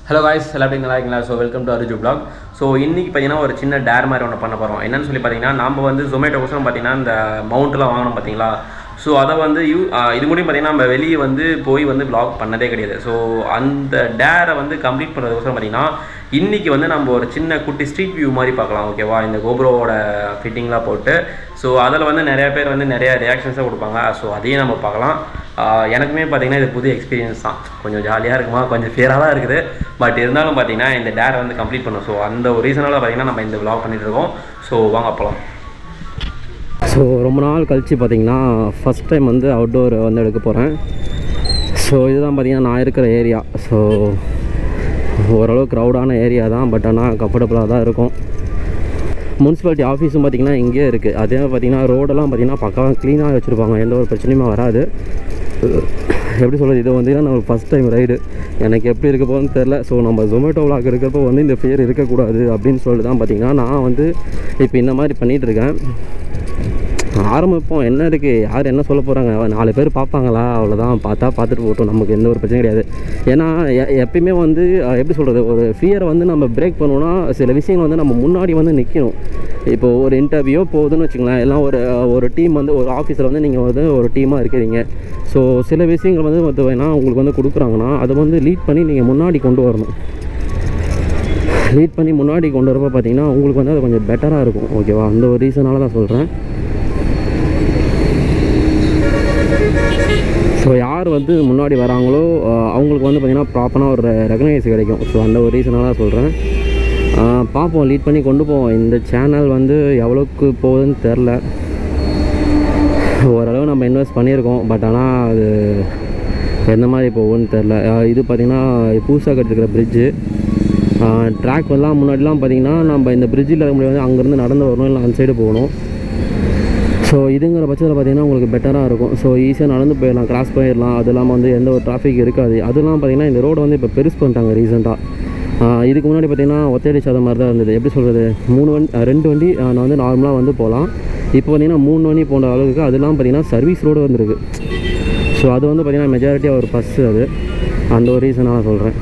Hello guys எல்லாம் நல்லா இருக்கீங்களா? So welcome to Ariju blog. So இன்றைக்கி பார்த்தீங்கன்னா ஒரு சின்ன டேர் மாதிரி ஒன்று பண்ண போகிறோம். என்னென்னு சொல்லி பார்த்தீங்கன்னா நம்ம வந்து ஜொமேட்டோ கோசம் பார்த்தீங்கன்னா இந்த மவுண்ட்லாம் வாங்கணும் பார்த்தீங்களா. ஸோ அதை வந்து இது முடியும் பார்த்தீங்கன்னா நம்ம வெளியே வந்து போய் வந்து vlog பண்ணதே கிடையாது. ஸோ அந்த டேரை வந்து கம்ப்ளீட் பண்ணுறதுக்கோசரம் பார்த்தீங்கன்னா இன்றைக்கி வந்து நம்ம ஒரு சின்ன குட்டி ஸ்ட்ரீட் வியூ மாதிரி பார்க்கலாம். ஓகேவா, இந்த கோப்ரோவோட ஃபிட்டிங்லாம் போட்டு. ஸோ அதில் வந்து நிறையா பேர் வந்து நிறையா ரியாக்ஷன்ஸாக கொடுப்பாங்க. ஸோ அதையும் நம்ம பார்க்கலாம். எனக்குமே பார்த்திங்கன்னா இது புது எக்ஸ்பீரியன்ஸ் தான். கொஞ்சம் ஜாலியாக இருக்குமா, கொஞ்சம் ஃபியராக தான் இருக்குது. பட் இருந்தாலும் பார்த்திங்கன்னா இந்த டேரை வந்து கம்ப்ளீட் பண்ணும். ஸோ அந்த ஒரு ரீசனால் பார்த்திங்கன்னா நம்ம இந்த vlog பண்ணிகிட்ருக்கோம். ஸோ வாங்க போகலாம். ஸோ ரொம்ப நாள் கழித்து பார்த்திங்கன்னா ஃபஸ்ட் டைம் வந்து அவுட்டோர் வந்து எடுக்க போகிறேன். ஸோ இதுதான் பார்த்திங்கன்னா நான் இருக்கிற ஏரியா. ஸோ ஓரளவு க்ரௌடான ஏரியா தான், பட் ஆனால் கம்ஃபர்டபுளாக தான் இருக்கும். முனிசிபாலிட்டி ஆஃபீஸும் பார்த்திங்கன்னா இங்கே இருக்குது. அதே பார்த்திங்கன்னா ரோடெல்லாம் பார்த்திங்கன்னா பக்காவாக க்ளீனாக வச்சுருப்பாங்க, எந்த ஒரு பிரச்சனையுமே வராது. எப்படி சொல்கிறது, இது வந்து நம்ம ஃபஸ்ட் டைம் ரைடு, எனக்கு எப்படி இருக்க போகுதுன்னு தெரில. ஸோ நம்ம ஜொமேட்டோ vlog இருக்கிறப்போ வந்து இந்த ஃபியர் இருக்கக்கூடாது அப்படின்னு சொல்லிட்டு தான் பார்த்திங்கன்னா நான் வந்து இப்போ இந்த மாதிரி பண்ணிகிட்ருக்கேன். ஆரம்பிப்போம், என்ன இருக்குது, யார் என்ன சொல்ல போகிறாங்க, 4 பேர் பார்ப்பாங்களா, அவ்வளோதான், பார்த்துட்டு போட்டோம், நமக்கு எந்த ஒரு பிரச்சனையும் கிடையாது. ஏன்னா எப்பயுமே வந்து எப்படி சொல்கிறது, ஒரு ஃபியரை வந்து நம்ம பிரேக் பண்ணோன்னா சில விஷயங்கள் வந்து நம்ம முன்னாடி வந்து நிற்கணும். இப்போது ஒரு இன்டர்வியூ போகுதுன்னு வச்சுக்கலாம், எல்லாம் ஒரு டீம் வந்து ஒரு ஆஃபீஸில் வந்து நீங்கள் வந்து ஒரு டீமாக இருக்கிறீங்க. ஸோ சில விஷயங்கள் வந்து வேணால் உங்களுக்கு வந்து கொடுக்குறாங்கன்னா அதை வந்து லீட் பண்ணி நீங்கள் முன்னாடி கொண்டு வரணும். லீட் பண்ணி முன்னாடி கொண்டு வரப்போ பார்த்திங்கன்னா உங்களுக்கு வந்து அது கொஞ்சம் பெட்டராக இருக்கும். ஓகேவா, அந்த ஒரு ரீசனால் தான் சொல்கிறேன். ஸோ யார் வந்து முன்னாடி வராங்களோ அவங்களுக்கு வந்து பார்த்திங்கன்னா ப்ராப்பராக ஒரு ரெகனைஸ் கிடைக்கும். ஸோ அந்த ஒரு ரீசனாக தான் சொல்கிறேன். பார்ப்போம், லீட் பண்ணி கொண்டு போவோம். இந்த சேனல் வந்து எவ்வளோக்கு போகுதுன்னு தெரில. ஓரளவு நம்ம இன்வெஸ்ட் பண்ணியிருக்கோம், பட் ஆனால் அது எந்த மாதிரி போகும்னு தெரில. இது பார்த்திங்கன்னா புதுசாக கட்டிருக்கிற பிரிட்ஜு. ட்ராக் எல்லாம் முன்னாடிலாம் பார்த்திங்கன்னா நம்ம இந்த பிரிட்ஜில் இருக்க முடியாது, அங்கேருந்து நடந்து வரணும், இல்லை அந்த சைடு போகணும். ஸோ இதுங்கிற பட்சத்தில் பார்த்திங்கன்னா உங்களுக்கு பெட்டராக இருக்கும். ஸோ ஈஸியாக நடந்து போயிடலாம், கிராஸ் பண்ணிடலாம். அது இல்லாமல் வந்து எந்த ஒரு டிராஃபிக் இருக்காது. அதெல்லாம் பார்த்திங்கன்னா இந்த ரோடு வந்து இப்போ பெருசு பண்ணிட்டாங்க ரீசெண்டாக. இதுக்கு முன்னாடி பார்த்திங்கன்னா ஒத்தையடி சாத மாதிரி தான் இருந்தது. எப்படி சொல்கிறது, 2 வண்டி நான் வந்து நார்மலாக வந்து போகலாம். இப்போ பார்த்திங்கன்னா 3 வண்டி போன்ற அளவுக்கு. அதெல்லாம் பார்த்திங்கன்னா சர்வீஸ் ரோடு வந்துருக்கு. ஸோ அது வந்து பார்த்திங்கன்னா மெஜாரிட்டியாக ஒரு பஸ்ஸு, அது அந்த ஒரு ரீசனாக நான் சொல்கிறேன்.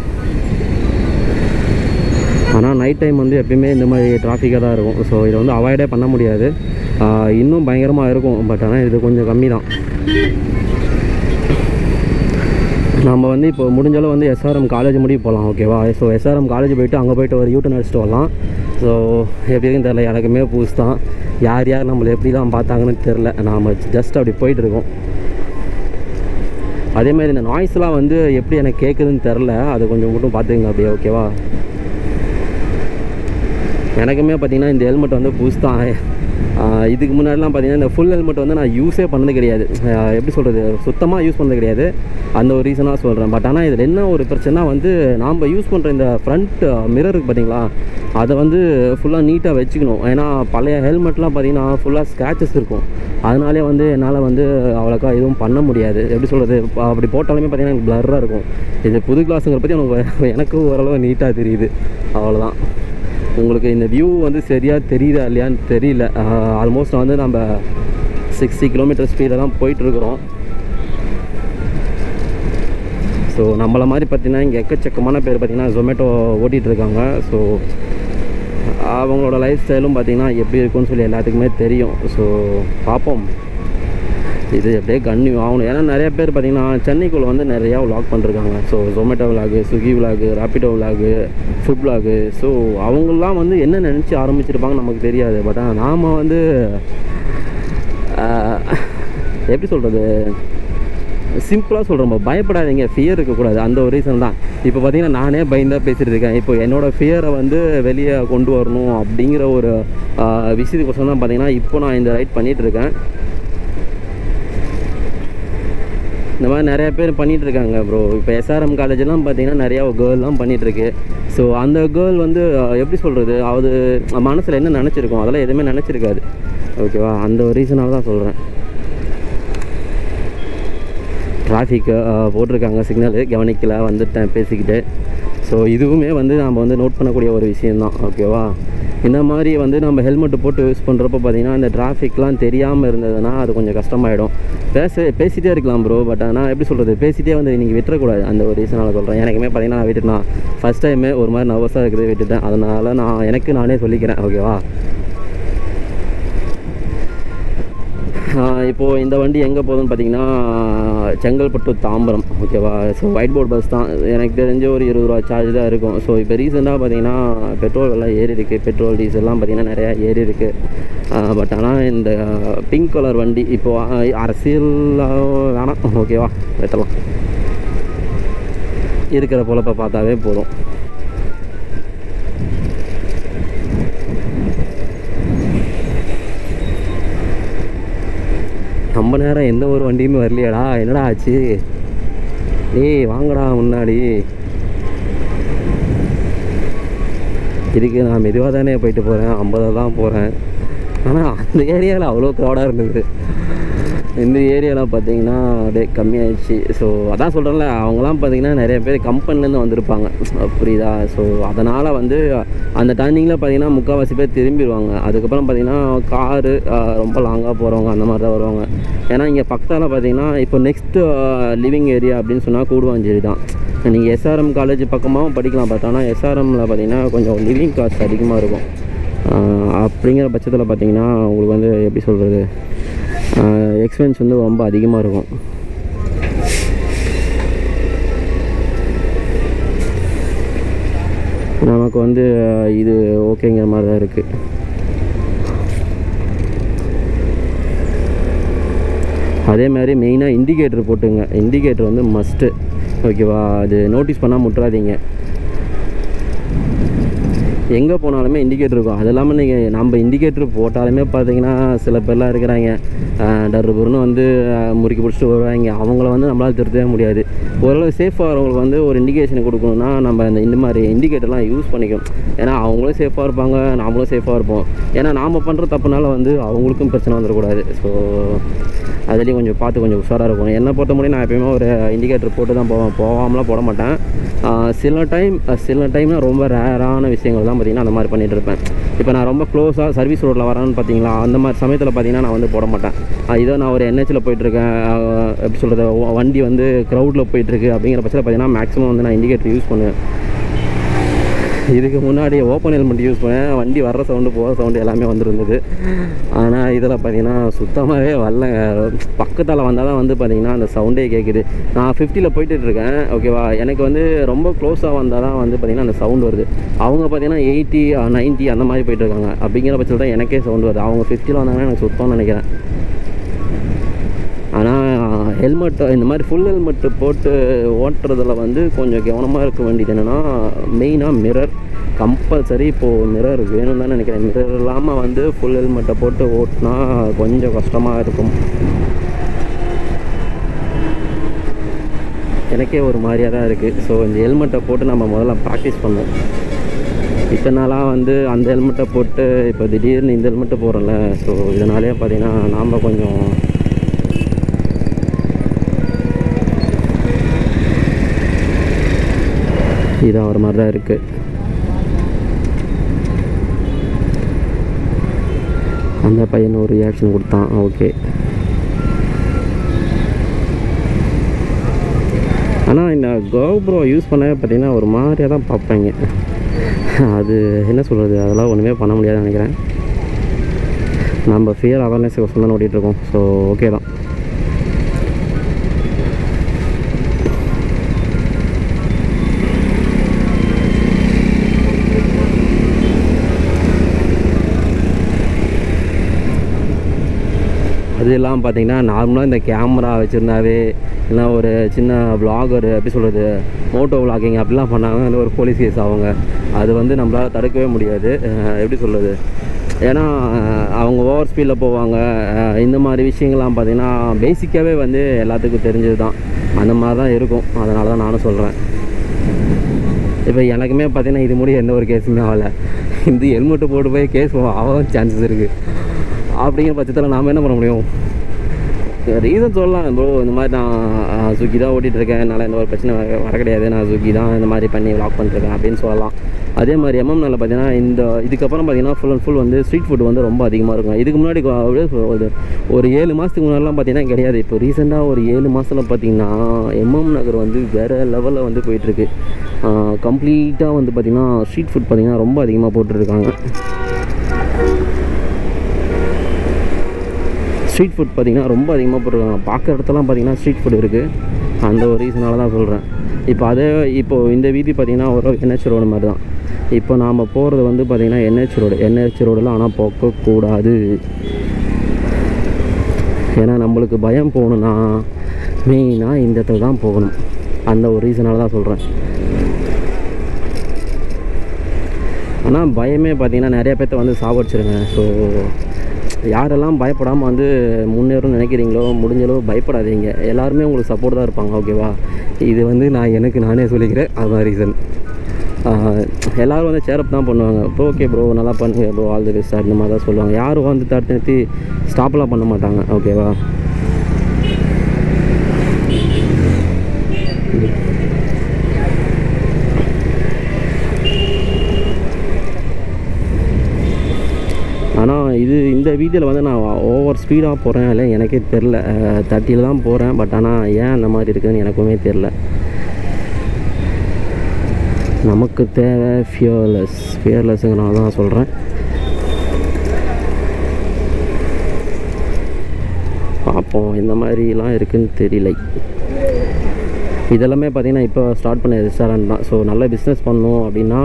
ஆனால் நைட் டைம் வந்து எப்பயுமே இந்த மாதிரி டிராஃபிக்காக தான் இருக்கும். ஸோ இதை வந்து அவாய்டே பண்ண முடியாது. இன்னும் பயங்கரமாக இருக்கும், பட் ஆனால் இது கொஞ்சம் கம்மி தான். நம்ம வந்து இப்போ முடிஞ்சளவு வந்து எஸ்ஆர்எம் காலேஜ் முடிவு போகலாம். ஓகேவா, ஸோ எஸ்ஆர்எம் காலேஜ் போய்ட்டு அங்கே போய்ட்டு ஒரு யூட்டன் அடிச்சுட்டு வரலாம். ஸோ எப்படி இருக்குன்னு தெரில, எனக்குமே புதுசு தான். யார் நம்மளை எப்படிலாம் பார்த்தாங்கன்னு தெரில. நாம் ஜஸ்ட் அப்படி போயிட்டுருக்கோம். அதேமாதிரி இந்த நாய்ஸ்லாம் வந்து எப்படி எனக்கு கேட்குதுன்னு தெரில, அது கொஞ்சம் மட்டும் பார்த்துக்குங்க அப்படியே. ஓகேவா, எனக்குமே பார்த்திங்கன்னா இந்த ஹெல்மெட் வந்து புதுசு தான். இதுக்கு முன்னாடிலாம் பார்த்திங்கன்னா இந்த ஃபுல் ஹெல்மெட் வந்து நான் யூஸே பண்ணது கிடையாது. எப்படி சொல்கிறது, சுத்தமாக யூஸ் பண்ணது கிடையாது. அந்த ஒரு ரீசனாக சொல்கிறேன். பட் ஆனால் இதில் என்ன ஒரு பிரச்சனை வந்து, நாம் யூஸ் பண்ணுற இந்த ஃப்ரண்ட் மிரர் இருக்குது பார்த்திங்களா, அதை வந்து ஃபுல்லாக நீட்டாக வச்சுக்கணும். ஏன்னா பழைய ஹெல்மெட்லாம் பார்த்திங்கன்னா ஃபுல்லாக ஸ்க்ராச்சஸ் இருக்கும். அதனாலே வந்து என்னால் வந்து அவ்வளோக்கா எதுவும் பண்ண முடியாது. எப்படி சொல்கிறது, அப்படி போட்டாலுமே பார்த்திங்கன்னா எனக்கு ப்ளர்ராக இருக்கும். இது புது கிளாஸுங்கிற பற்றி எனக்கு ஓரளவு நீட்டாக தெரியுது, அவ்வளோதான். உங்களுக்கு இந்த வியூ வந்து சரியாக தெரியுதா இல்லையான்னு தெரியல. ஆல்மோஸ்ட் வந்து நம்ம 60 கிலோமீட்டர் ஸ்பீடில் தான் போயிட்டுருக்குறோம். ஸோ நம்மளை மாதிரி பார்த்திங்கன்னா இங்கே எக்கச்சக்கமான பேர் பார்த்திங்கன்னா ஜொமேட்டோ ஓட்டிகிட்ருக்காங்க. ஸோ அவங்களோட லைஃப் ஸ்டைலும் பார்த்திங்கன்னா எப்படி இருக்குன்னு சொல்லி எல்லாத்துக்குமே தெரியும். ஸோ பார்ப்போம், இது எப்படியே கன்னியூ ஆகணும். ஏன்னா நிறைய பேர் பார்த்திங்கன்னா சென்னைக்குள்ளே வந்து நிறையா விளாக் பண்ணிருக்காங்க. So Zomato vlog, Swiggy vlog, Rapido vlog, food vlog. So அவங்களாம் வந்து என்ன நினச்சி ஆரம்பிச்சிருப்பாங்க நமக்கு தெரியாது. பட் ஆனால் நாம் வந்து எப்படி சொல்கிறது, சிம்பிளாக சொல்கிறோம், பயப்படாதீங்க, ஃபியர் இருக்கக்கூடாது. அந்த ஒரு ரீசன் தான். இப்போ பார்த்திங்கன்னா நானே பயந்தாக பேசிகிட்டு இருக்கேன். இப்போ என்னோடய ஃபியரை வந்து வெளியே கொண்டு வரணும் அப்படிங்கிற ஒரு விஷயத்துக்கோசரம் தான் பார்த்திங்கன்னா இப்போ நான் இந்த ரைட் பண்ணிகிட்ருக்கேன். இந்த மாதிரி நிறையா பேர் பண்ணிகிட்ருக்காங்க ப்ரோ. இப்போ எஸ்ஆர்எம் காலேஜெலாம் பார்த்திங்கன்னா நிறையா கேர்ள்லாம் பண்ணிகிட்ருக்கு. ஸோ அந்த கேர்ள் வந்து எப்படி சொல்கிறது, அது மனசில் என்ன நினச்சிருக்கோம், அதெல்லாம் எதுவுமே நினச்சிருக்காது. ஓகேவா, அந்த ஒரு ரீசனாக தான் சொல்கிறேன். டிராஃபிக்கு போட்டிருக்காங்க, சிக்னலு கவனிக்கல, வந்துட்டேன் பேசிக்கிட்டு. ஸோ இதுவுமே வந்து நம்ம வந்து நோட் பண்ணக்கூடிய ஒரு விஷயந்தான். ஓகேவா, இந்த மாதிரி வந்து நம்ம ஹெல்மெட்டு போட்டு யூஸ் பண்ணுறப்போ பார்த்திங்கன்னா இந்த டிராஃபிக்லாம் தெரியாமல் இருந்ததுன்னா அது கொஞ்சம் கஷ்டமாயிடும். பேசிகிட்டே இருக்கலாம் ப்ரோ, பட் ஆனால் எப்படி சொல்கிறது, பேசிகிட்டே வந்து நீங்கள் விட்டுறக்கூடாது. அந்த ஒரு ரீசனால் சொல்கிறேன். எனக்குமே பார்த்திங்கன்னா நான் விட்டுட்டேன். ஃபஸ்ட் டைமே ஒரு மாதிரி நர்வஸாக இருக்குது, விட்டுட்டேன். அதனால் நானே சொல்லிக்கிறேன், ஓகேவா. இப்போது இந்த வண்டி எங்கே போகுதுன்னு பார்த்தீங்கன்னா செங்கல்பட்டு தாம்பரம், ஓகேவா. ஸோ ஒயிட் போர்ட் பஸ் தான். எனக்கு தெரிஞ்ச ஒரு 20 ரூபா சார்ஜ் தான் இருக்கும். ஸோ இப்போ ரீசெண்டாக பார்த்தீங்கன்னா பெட்ரோல் எல்லாம் ஏறி இருக்குது, பெட்ரோல் டீசல்லாம் பார்த்திங்கன்னா நிறையா ஏறி இருக்குது. பட் ஆனால் இந்த பிங்க் கலர் வண்டி இப்போது அரசியல் வேணாம், ஓகேவா, வெட்டலாம். இருக்கிற பொழப்பை பார்த்தாவே போதும். ரொம்ப நேரம் எந்த ஒரு வண்டியுமே வரலையாடா, என்னடா ஆச்சு? வாங்கடா முன்னாடி. இதுக்கு நான் மெதுவாக தானே போயிட்டு போகிறேன், 50 தான் போகிறேன். ஆனால் அந்த ஏரியாவில் அவ்வளோ க்ரௌடாக இருந்தது. இந்த ஏரியாவில் பார்த்தீங்கன்னா அப்படியே கம்மியாகிடுச்சு. ஸோ அதான் சொல்கிறேன்ல, அவங்களாம் பார்த்திங்கன்னா நிறைய பேர் கம்பெனிலேருந்து வந்திருப்பாங்க, புரியுதா. ஸோ அதனால் வந்து அந்த டர்னிங்கில் பார்த்திங்கன்னா முக்கால்வாசி பேர் திரும்பிடுவாங்க. அதுக்கப்புறம் பார்த்திங்கன்னா காரு ரொம்ப லாங்காக போகிறவங்க அந்த மாதிரி தான் வருவாங்க. ஏன்னா இங்கே பக்கத்தால் பார்த்திங்கன்னா இப்போ நெக்ஸ்ட்டு லிவிங் ஏரியா அப்படின்னு சொன்னால் கூடுவாஞ்சேரி தான். நீங்கள் எஸ்ஆர்எம் காலேஜ் பக்கமாகவும் படிக்கலாம். பட் ஆனால் எஸ்ஆர்எம்மில் பார்த்திங்கன்னா கொஞ்சம் லிவிங் காஸ்ட் அதிகமாக இருக்கும். அப்படிங்கிற பட்சத்தில் பார்த்திங்கன்னா உங்களுக்கு வந்து எப்படி சொல்கிறது, எக்ஸ்பென்ஸ் வந்து ரொம்ப அதிகமாக இருக்கும். நமக்கு வந்து இது ஓகேங்கிற மாதிரி தான் இருக்குது. அதே மாதிரி மெயினாக இண்டிகேட்டர் போட்டுங்க. இண்டிகேட்டர் வந்து மஸ்ட்டு, ஓகேவா. அது நோட்டீஸ் பண்ணால் முட்டுறாதீங்க. எங்கே போனாலுமே இண்டிகேட்டர் இருக்கும். அது இல்லாமல் நீங்கள் நம்ம இண்டிகேட்டர் போட்டாலுமே பார்த்தீங்கன்னா சில பேர்லாம் இருக்கிறாங்க, டர்ருன்னு வந்து முறுக்கி பிடிச்சிட்டு வருவாங்க. அவங்கள வந்து நம்மளால் திருத்தவே முடியாது. ஓரளவு சேஃபாக வரவங்களுக்கு வந்து ஒரு இண்டிகேஷன் கொடுக்கணுன்னா நம்ம இந்த மாதிரி இண்டிகேட்டர்லாம் யூஸ் பண்ணிக்கணும். ஏன்னா அவங்களும் சேஃபாக இருப்பாங்க, நாமளும் சேஃபாக இருப்போம். ஏன்னா நாம் பண்ணுற தப்புனால வந்து அவங்களுக்கும் பிரச்சனை வந்துடக்கூடாது. ஸோ அதுலேயும் கொஞ்சம் பார்த்து கொஞ்சம் உஷாராக இருக்கும். என்னை பொறுத்த முடியும் நான் எப்பயுமே ஒரு இண்டிகேட்டர் போட்டு தான் போகாமலாம் போட மாட்டேன். சில டைம்னால் ரொம்ப ரேரான விஷயங்கள் தான் பார்த்திங்கன்னா அந்த மாதிரி பண்ணிகிட்டு இருப்பேன். இப்போ நான் ரொம்ப க்ளோஸாக சர்வீஸ் ரோட்டில் வரேன்னு பார்த்தீங்களா, அந்த மாதிரி சமயத்தில் பார்த்திங்கன்னா நான் வந்து போட மாட்டேன். இதோ நான் ஒரு NHல் போயிட்டுருக்கேன், எப்படி சொல்கிறது, வண்டி வந்து க்ரௌடில் போயிட்டுருக்கு அப்படிங்கிற பட்சத்தில் பார்த்திங்கன்னா மேக்ஸிமம் வந்து நான் இண்டிகேட்டர் யூஸ் பண்ணுவேன். இதுக்கு முன்னாடி ஓப்பன் ஹெல்மெட் யூஸ் பண்ணேன், வண்டி வர்ற சவுண்டு போகிற சவுண்டு எல்லாமே வந்துருந்தது. ஆனால் இதில் பார்த்திங்கன்னா சுத்தமாகவே வரல. பக்கத்தால் வந்தால் தான் வந்து பார்த்திங்கன்னா அந்த சவுண்டே கேட்குது. நான் 50ல் போயிட்டுருக்கேன், ஓகேவா. எனக்கு வந்து ரொம்ப க்ளோஸாக வந்தால் தான் வந்து பார்த்திங்கன்னா அந்த சவுண்டு வருது. அவங்க பார்த்திங்கன்னா 80 90 அந்த மாதிரி போயிட்டுருக்காங்க. அப்படிங்கிற பட்சத்தில் தான் எனக்கே சவுண்டு வருது. அவங்க 50ல் வந்தாங்கன்னா எனக்கு சுத்தம்னு நினைக்கிறேன். ஆனால் ஹெல்மெட் இந்த மாதிரி ஃபுல் ஹெல்மெட்டு போட்டு ஓட்டுறதுல வந்து கொஞ்சம் கவனமாக இருக்க வேண்டியது என்னென்னா, மெயினாக மிரர் கம்பல்சரி. இப்போது மிரர் வேணும்னு தான் நினைக்கிறேன். மிரர் இல்லாமல் வந்து ஃபுல் ஹெல்மெட்டை போட்டு ஓட்டினா கொஞ்சம் கஷ்டமாக இருக்கும். எனக்கே ஒரு மாதிரியாக தான் இருக்குது. ஸோ இந்த ஹெல்மெட்டை போட்டு நம்ம முதல்ல ப்ராக்டிஸ் பண்ணோம். இத்தனை நாளாக வந்து அந்த ஹெல்மெட்டை போட்டு இப்போ திடீர்னு இந்த ஹெல்மெட்டை போடுறோம்ல. ஸோ இதனாலே பார்த்திங்கன்னா நாம் கொஞ்சம் இதாக ஒரு மாதிரி தான் இருக்குது. அந்த பையன் ஒரு ரியாக்ஷன் கொடுத்தான், ஓகே. ஆனால் இந்த கோப்ரோ யூஸ் பண்ணவே பார்த்திங்கன்னா ஒரு மாதிரியாக தான் பார்ப்பாங்க. அது என்ன சொல்கிறது, அதெல்லாம் ஒன்றுமே பண்ண முடியாதுன்னு நினைக்கிறேன். நம்ம ஃபியர் அவேர்னஸ் கொஸ்டின் தான் ஓட்டிகிட்ருக்கோம். ஸோ ஓகே தான். அது எல்லாம் பார்த்திங்கன்னா நார்மலாக இந்த கேமரா வச்சுருந்தாவே, இல்லை ஒரு சின்ன விளாகர் எப்படி சொல்கிறது, மோட்டோ விளாகிங் அப்படிலாம் பண்ணாங்க, அந்த ஒரு போலீஸ் கேஸ் ஆகுங்க. அது வந்து நம்மளால் தடுக்கவே முடியாது. எப்படி சொல்கிறது, ஏன்னா அவங்க ஓவர் ஸ்பீடில் போவாங்க. இந்த மாதிரி விஷயங்கள்லாம் பார்த்திங்கன்னா பேசிக்காகவே வந்து எல்லாத்துக்கும் தெரிஞ்சது தான். அந்த மாதிரி தான் இருக்கும். அதனால தான் நானும் சொல்கிறேன். இப்போ எனக்குமே பார்த்திங்கன்னா இது முடிய எந்த ஒரு கேஸுமே ஆகலை. இந்த ஹெல்மெட்டு போட்டு போய் கேஸ் ஆக சான்சஸ் இருக்குது. அப்படிங்கிற பட்சத்தில் நாம் என்ன பண்ண முடியும்? ரீசன் சொல்லலாம் ப்ரோ, இந்த மாதிரி நான் ஸ்விக்கி தான் ஓட்டிகிட்ருக்கேன், என்னால் எந்த ஒரு பிரச்சனை வர கிடையாது, நான் ஸ்விக்கி தான் இந்த மாதிரி பண்ணி விளாக் பண்ணிருக்கேன் அப்படின்னு சொல்லலாம். அதே மாதிரி எம்எம்னால பார்த்தீங்கன்னா இதுக்கப்புறம் பார்த்தீங்கன்னா ஃபுல் அண்ட் ஃபுல் வந்து ஸ்ட்ரீட் ஃபுட் வந்து ரொம்ப அதிகமாக இருக்கும். இதுக்கு முன்னாடி ஒரு 7 மாதத்துக்கு முன்னாடிலாம் பார்த்தீங்கன்னா கிடையாது. இப்போ ரீசெண்டாக ஒரு 7 மாதத்தில் பார்த்தீங்கன்னா எம்எம் நகர் வந்து வேறு லெவலில் வந்து போயிட்டுருக்கு. கம்ப்ளீட்டாக வந்து பார்த்திங்கன்னா ஸ்ட்ரீட் ஃபுட் பார்த்திங்கன்னா ரொம்ப அதிகமாக போட்டுருக்காங்க. ஸ்ட்ரீட் ஃபுட் பார்த்திங்கன்னா ரொம்ப அதிகமாக போட்டுருக்காங்க. பார்க்குற இடத்துலாம் பார்த்திங்கன்னா ஸ்ட்ரீட் ஃபுட் இருக்குது. அந்த ஒரு ரீசனால தான் சொல்கிறேன். இப்போது இந்த வீதி பார்த்திங்கன்னா ஒரு என்ஹெச் ரோடு மாதிரி தான். இப்போ நாம் போகிறது வந்து பார்த்திங்கன்னா என்ஹெச் ரோடில் ஆனால் போகக்கூடாது. ஏன்னா நம்மளுக்கு பயம் போகணுன்னா மெயினாக இந்த இடத்துல தான் போகணும். அந்த ஒரு ரீசனால தான் சொல்கிறேன். ஆனால் பயமே பார்த்திங்கன்னா நிறைய பேர்த்த வந்து சாவடிச்சிருங்க. ஸோ யாரெல்லாம் பயப்படாமல் வந்து முன்னேறும்னு நினைக்கிறீங்களோ முடிஞ்சளவு பயப்படாதீங்க. எல்லாருமே உங்களுக்கு சப்போர்ட் தான் இருப்பாங்க. ஓகேவா? இது வந்து நானே சொல்லிக்கிறேன். அதுதான் ரீசன். எல்லோரும் வந்து சேரப் தான் பண்ணுவாங்க. இப்போ ஓகே ப்ரோ நல்லா பண்ணுங்க ப்ரோ, ஆல் தி பெஸ்ட் அந்த மாதிரி தான் சொல்லுவாங்க. யாரும் வந்து தடுத்து நிறுத்தி ஸ்டாப்லாம் பண்ண மாட்டாங்க. ஓகேவா? ஆனால் இந்த வீதியில் வந்து நான் ஓவர் ஸ்பீடாக போகிறேன் இல்லை எனக்கே தெரில. 30 தான் போகிறேன். பட் ஆனால் ஏன் அந்த மாதிரி இருக்குதுன்னு எனக்குமே தெரில. நமக்கு தேவை ஃபியர்லெஸ்ஸுங்கிறனால தான் சொல்கிறேன். பார்ப்போம் இந்த மாதிரிலாம் இருக்குதுன்னு தெரியலை. இதெல்லாமே பார்த்திங்கன்னா இப்போ ஸ்டார்ட் பண்ண ரெஸ்டாரண்ட் தான். ஸோ நல்ல பிஸ்னஸ் பண்ணணும் அப்படின்னா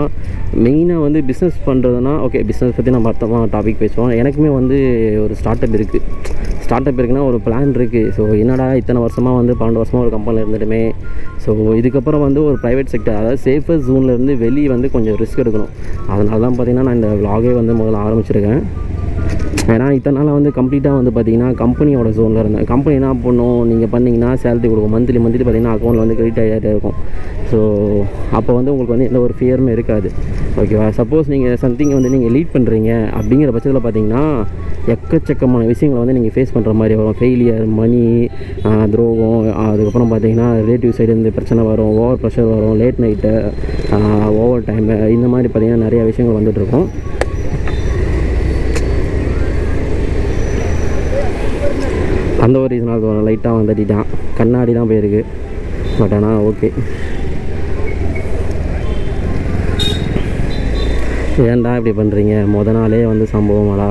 மெயினாக வந்து பிஸ்னஸ் பண்ணுறதுனா ஓகே, பிஸ்னஸ் பற்றி நம்ம மொத்தமாக டாபிக் பேசுவோம். எனக்குமே வந்து ஒரு ஸ்டார்ட் அப் இருக்குன்னா ஒரு பிளான் இருக்குது. ஸோ என்னடா இத்தனை வருஷமாக வந்து 12 வருஷமாக ஒரு கம்பெனியில் இருந்துட்டுமே, ஸோ இதுக்கப்புறம் வந்து ஒரு ப்ரைவேட் செக்டர், அதாவது சேஃபஸ்ட் ஜோன்லேருந்து வெளியே வந்து கொஞ்சம் ரிஸ்க் எடுக்கணும். அதனால தான் பார்த்திங்கன்னா நான் இந்த விலாகே வந்து முதல்ல ஆரம்பிச்சிருக்கேன். ஏன்னா இத்தனை நாள் வந்து கம்ப்ளீட்டாக வந்து பார்த்திங்கன்னா கம்பெனியோட ஜோனில் இருந்தேன். கம்பெனி என்ன பண்ணும், நீங்கள் பண்ணிங்கன்னா சேலரி கொடுக்கும். மந்த்லி பார்த்திங்கன்னா அக்கௌண்ட்டில் வந்து கிரெடிட் ஆகிட்டே இருக்கும். ஸோ அப்போ வந்து உங்களுக்கு வந்து எந்த ஒரு ஃபியருமே இருக்காது. ஓகேவா? சப்போஸ் நீங்கள் சம்திங் வந்து நீங்கள் லீட் பண்ணுறீங்க அப்படிங்கிற பட்சத்தில் பார்த்திங்கன்னா எக்கச்சக்கமான விஷயங்களை வந்து நீங்கள் ஃபேஸ் பண்ணுற மாதிரி வரும். ஃபெயிலியர், மணி, துரோகம், அதுக்கப்புறம் பார்த்திங்கன்னா ரிலேட்டிவ் சைடுலேருந்து பிரச்சனை வரும், ஓவர் ப்ரெஷர் வரும், லேட் நைட்டு, ஓவர் டைமு, இந்த மாதிரி பார்த்திங்கன்னா நிறையா விஷயங்கள் வந்துட்டுருக்கும். அந்த ஒரு ரீசனாக லைட்டாக வந்துட்டான், கண்ணாடி தான் போயிருக்கு. பட் ஆனால் ஓகே. ஏன்டா இப்படி பண்ணுறீங்க? நாளே வந்து சம்பவமாடா.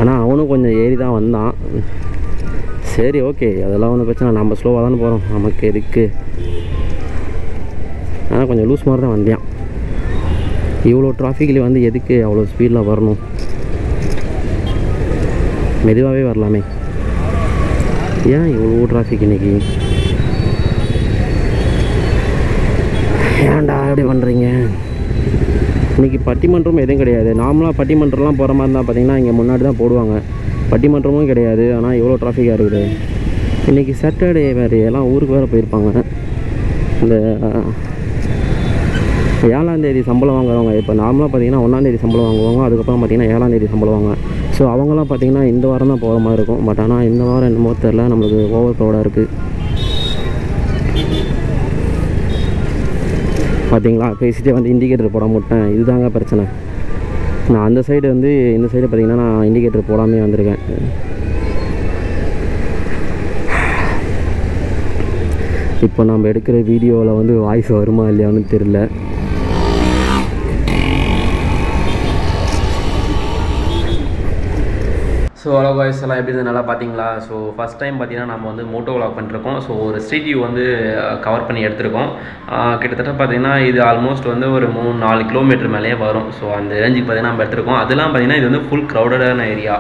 ஆனால் அவனும் கொஞ்சம் ஏறி தான் வந்தான். சரி ஓகே, அதெல்லாம் ஒன்றும் பிரச்சனை. நம்ம ஸ்லோவாக தானே போகிறோம், நமக்கு எதுக்கு. ஆனால் கொஞ்சம் லூஸ் மாதிரி தான் வந்தியான். இவ்வளோ டிராஃபிக்கில் வந்து எதுக்கு அவ்வளோ ஸ்பீடில் வரணும்? மெதுவாகவே வரலாமே. ஏன் இவ்வளோ டிராஃபிக் இன்றைக்கி? ஏன்டா எப்படி பண்ணுறீங்க? இன்றைக்கி பட்டிமன்றம் எதுவும் கிடையாது. நார்மலாக பட்டிமன்றம்லாம் போகிற மாதிரி இருந்தால் பார்த்திங்கன்னா இங்கே முன்னாடி தான் போடுவாங்க. பட்டிமன்றமும் கிடையாது. ஆனால் எவ்வளோ டிராஃபிக்காக இருக்குது. இன்றைக்கி சாட்டர்டே வேறு, எல்லாம் ஊருக்கு வேறு போயிருப்பாங்க. இந்த 7ஆம் தேதி சம்பளம் வாங்குறவங்க இப்போ நார்மலாக பார்த்திங்கன்னா 1ஆம் தேதி சம்பளம் வாங்குவாங்க. அதுக்கப்புறம் பார்த்திங்கன்னா 7ஆம் தேதி சம்பளம் வாங்க. ஸோ அவங்களாம் பார்த்திங்கன்னா இந்த வாரம் தான் போகிற மாதிரி இருக்கும். பட் ஆனால் இந்த வாரம் என்னமோ தெரில, நம்மளுக்கு ஓவர் க்ரௌடாக இருக்குது. பார்த்திங்களா, பேசிகிட்டே வந்து இண்டிகேட்டர் போட மாட்டேன். இதுதாங்க பிரச்சனை. நான் அந்த சைடு வந்து இந்த சைடு பார்த்திங்கன்னா நான் இண்டிகேட்டர் போடாமே வந்திருக்கேன். இப்போ நம்ம எடுக்கிற வீடியோவில் வந்து வாய்ஸ் வருமா இல்லையான்னு தெரில. ஸோ ஹலோ காய்ஸ், எல்லாம் எப்படி இருந்தது நல்லா பார்த்தீங்களா? ஸோ ஃபஸ்ட் டைம் பார்த்தீங்கன்னா நம்ம வந்து மோட்டோ விலாக் பண்ணிருக்கோம். ஸோ ஒரு ஸ்ட்ரீட் வியூ வந்து கவர் பண்ணி எடுத்திருக்கோம். கிட்டத்தட்ட பார்த்தீங்கன்னா இது ஆல்மோஸ்ட் வந்து ஒரு 3-4 கிலோமீட்டர் மேலேயே வரும். ஸோ அந்த ரேஞ்சுக்கு பார்த்தீங்கன்னா நம்ம எடுத்திருக்கோம். அதெல்லாம் பார்த்தீங்கன்னா இது வந்து ஃபுல் க்ரௌடடான ஏரியா.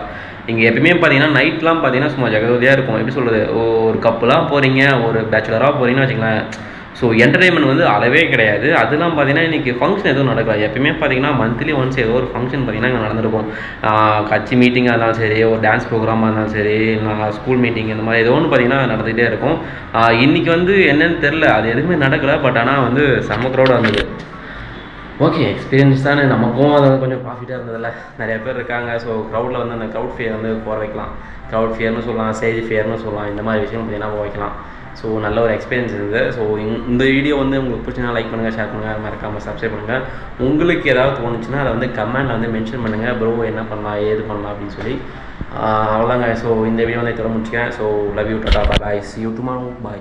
இங்கே எப்பயுமே பார்த்தீங்கன்னா நைட்லாம் பார்த்தீங்கன்னா சும்மா ஜகஜோதியாக இருக்கும். எப்படி சொல்கிறது, ஒரு கப்புலாம் போகிறீங்க, ஒரு பேச்சுலராக போகிறீங்கன்னு வச்சுங்களேன். ஸோ என்டர்டெயின்மெண்ட் வந்து அளவே கிடையாது. அதெல்லாம் பார்த்தீங்கன்னா இன்றைக்கி ஃபங்க்ஷன் எதுவும் நடக்கல. எப்பயுமே பார்த்தீங்கன்னா மந்த்லி ஒன்ஸ் ஏதோ ஒரு ஃபங்க்ஷன் பார்த்தீங்கன்னா இங்கே நடந்திருக்கும். கட்சி மீட்டிங்காக இருந்தாலும் சரி, ஒரு டான்ஸ் ப்ரோக்ராமாக இருந்தாலும் சரி, ஸ்கூல் மீட்டிங் இந்த மாதிரி ஏதோ ஒன்று பார்த்தீங்கன்னா நடந்துகிட்டே இருக்கும். இன்றைக்கி வந்து என்னென்னு தெரில, அது எதுவுமே நடக்கலை. பட் ஆனால் வந்து செம்ம க்ரௌடாக இருந்தது. ஓகே எக்ஸ்பீரியன்ஸ் தானே, நமக்கும் அது வந்து கொஞ்சம் ப்ராஃபிட்டாக இருந்ததில்ல. நிறைய பேர் இருக்காங்க. ஸோ க்ரௌடில் வந்து அந்த க்ரௌட் ஃபியர் வந்து போக வைக்கலாம். க்ரௌட் ஃபியர்னு சொல்லலாம், ஸ்டேஜ் ஃபியர்னு சொல்லலாம். இந்த மாதிரி விஷயம் பார்த்தீங்கன்னா போக வைக்கலாம். ஸோ நல்ல ஒரு எக்ஸ்பீரியன்ஸ் இருந்தது. ஸோ இந்த வீடியோ வந்து உங்களுக்கு பிடிச்சினா லைக் பண்ணுங்கள், ஷேர் பண்ணுங்கள், மறக்காமல் சப்ஸ்கிரைப் பண்ணுங்கள். உங்களுக்கு ஏதாவது தோணுச்சுன்னா அதை வந்து கமெண்ட்டில் வந்து மென்ஷன் பண்ணுங்கள். ப்ரோ என்ன பண்ணலாம், ஏது பண்ணலாம் அப்படின்னு சொல்லி. அவ்வளோதாங்க. ஸோ இந்த வீடியோ வந்து இதோட முடிச்சுக்கிறேன். So love you, Tata, bye, see you tomorrow, bye.